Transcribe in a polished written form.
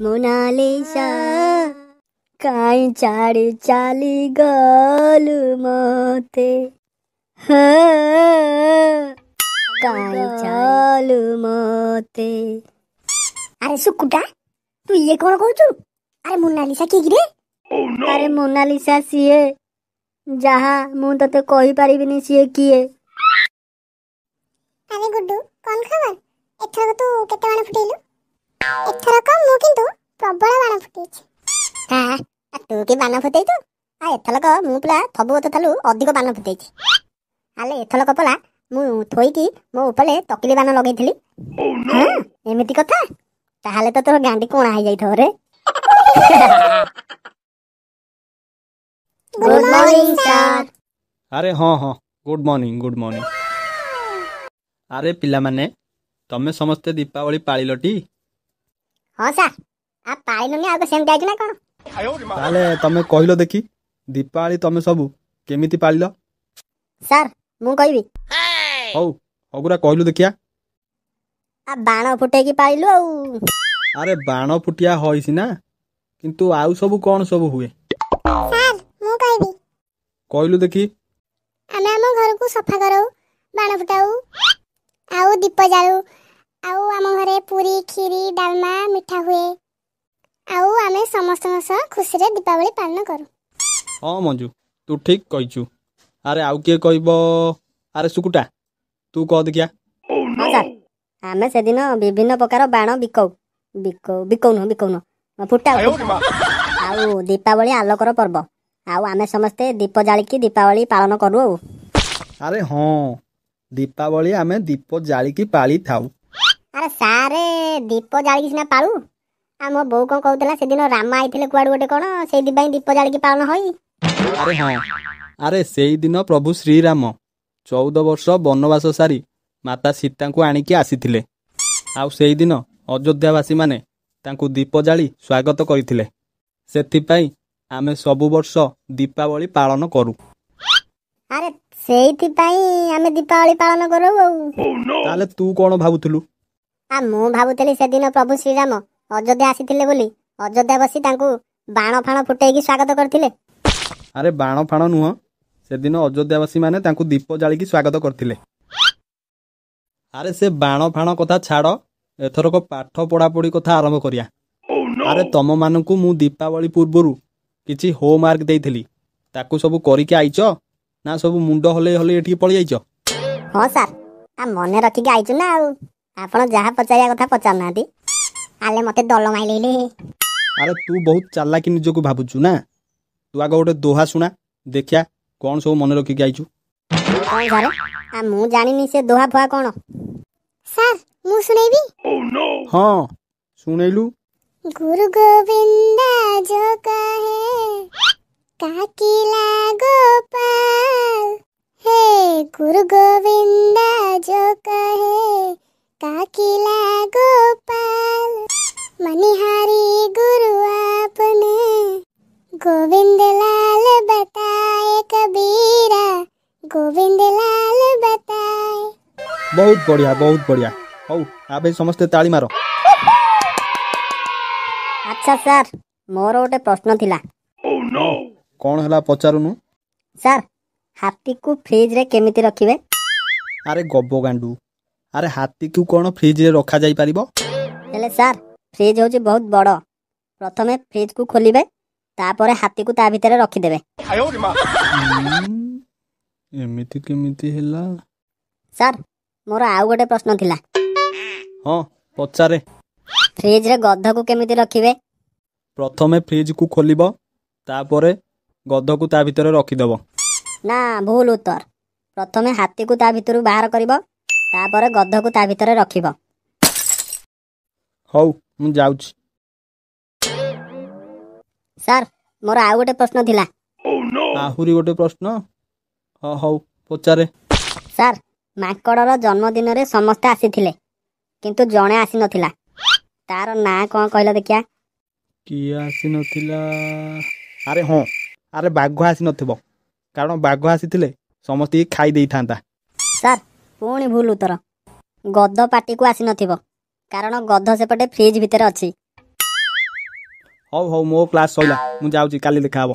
Mona Lisa काई छाड़ी चाली गलु मते काई चालु मते। अरे सुकुटा तू ये कौन कहू? अरे मोनालिसा किए रे? अरे मोनालिसा सीए जहा मु तते कहि परिबिनी सीए किए। अरे गुड्डू कौन खबर? एथरक तू केते बाण फुटेलु? एथरक मु किंतु प्रबल बाण फुटेछि। हां तू के बाण फुटेइतु? आ एथरक मु पुरा थबु गत थालु अधिक बाण फुटेछि। आले एथरक पला मु थोइकी मो उपले तकिली बाण लगेइथिली। हां एमिति कथा? ताहाले तो तोर गांडी कोणा हो जाइथो रे। Good morning sir. अरे हाँ हाँ गुड मॉर्निंग गुड मॉर्निंग। अरे पिला माने तमे समस्ते दीपावली पाळिलटी? हां सर आप पाळिलुनी आ सेम जाइछ ना कोन? ताले तमे कहिलो देखी दीपावली तमे सब केमिति पाळिलो? सर मु कहबी। हौ अगुरा कहिलो देखिया। आ बाण फुटेकी पाळिलु आ। अरे बाण फुटिया होइसी ना किंतु आउ सब कोन सब हुए? सर मु कहबी। कहिलो देखी। आमे हम घर को सफा करू, बाण फुटाऊ, आउ दीप जालू, आउ आम घरे पूरी खीरी डालमा मिठा हुए, आउ आमे समस्त खुशी रे दीपावली पालन करू। हाँ मंजू तू ठीक कहिचु। अरे आउ के कहबो? अरे सुकुटा तू कह देखिया। हां सर आमे से दिन विभिन्न प्रकार बाण बिकौन फुटाऊ आउ दीपावली आलोकर पर्व आउ आमे समस्ते दीप जालिकी दीपावली पालन करू। अरे हाँ दीपावली आमे दीप जालिकी पाली थाऊ। अरे सारे दीप जालिकी सिना पालू। आम बो कोन कहउतला से दिन राम आइथिले कुआडू गोटे कोन से दिबाई दीप जालिकी पालन होई। अरे हाँ अरे सेई दिन प्रभु श्री राम 14 वर्ष वनवास सारी माता सीता को आनिकी आसीथिले। आउ सेई दिन अयोध्यावासी माने तांकु दीप जाली स्वागत करिथिले। सेथिपाई आमे सबु वर्ष दीपावली पालन करू। अरे सेइथिपाई आमे दीपावली पालन करू। ताले तू कोन भाबुथुलु? आ मु भाबुतली से दिन प्रभु श्री राम अयोध्या आसीथिले बोली अयोध्या बसी तांकु बाण फाण फुटेकी स्वागत करथिले। अरे बाण फाण नुह से दिन अयोध्यावासी माने तांकु दीप जालिकी स्वागत करथिले। अरे से बाण फाण कथा छाड़ एथरक पाठ पढ़ापढ़ी कथा आरंभ करिया। अरे तम मानकु मु दीपावली पूर्वरु किछि होमवर्क देइथिली ताकु सब करिके आइछ ना सब मुंड हले हले एठी पळि आइछ? हां सर आ मने रखि के आइछु ना आ आपण जहा पचाया कथा पचारनाती आले मते दल माइलेले। अरे तू बहुत चालाकी निजको भाबुछु ना। तू आगे गोटे दोहा सुना देखिया कौन सब मन रखिके आइछु। कौन सर आ मु जानिनी से दोहा फुआ कोन? सर मु सुनेबी। हाँ सुनेलु। गुरु गोविंद जो कहे काकिला गोपाल, हे गुरु गोविंद जो कहे काकिला गोपाल, मनिहारी गुरु आपने गोविंद लाल बताए कबीरा, गोविंद लाल बताए। बहुत बढ़िया बहुत बढ़िया। हौ आबे समस्ते ताली मारो। अच्छा सर मोर गोटे प्रश्न थिला। कौन हला पचारुनु? सर हाथी को फ्रिज रे केमिति रखिबे? अरे गब्बो गांडू अरे हाथी को कौन फ्रिज रे रखा जाई परिबो? हेले सर फ्रिज होची बहुत बड़। प्रथमे फ्रिज को खोलिबे तापरे हाथी को ता भितरे रखि देबे। एमिति केमिति हैला? सर मोर आउ गोटे प्रश्न थिला। हाँ पचारे। फ्रिज रे गध को केमिति रखिबे? प्रथमे फ्रिज को खोलिबो तापरे गध को ता भितरे रखि देबो। ना भूल उत्तर। प्रथमे हाथी को ता भितरु बाहर करिबो तापरे गध को ता भितरे रखिबो। हौ मु जाउछि। सर मोर आउ गोटे प्रश्न थिला। आहुरी गोटे प्रश्न? हौ पचारे। सर माकड़र जन्मदिन रे समस्ते आसीथिले किंतु जणे आसी नथिला तार ना कोन कहला देखिया? किए आसी नथिला? अरे हाँ अरे बाघ आसी नथिबो कारण बाघ आसीथिले समस्ते खाई देई थांता। सर पुणी भूल उत्तर। गध पाटी को आसी नथिबो कारण गध सेपटे फ्रिज भितर अछि। ହଉ ହଉ ମୋ କ୍ଲାସ୍ ସଇଲା ମୁଁ ଯାଉଛି କାଲି ଦେଖାହବ।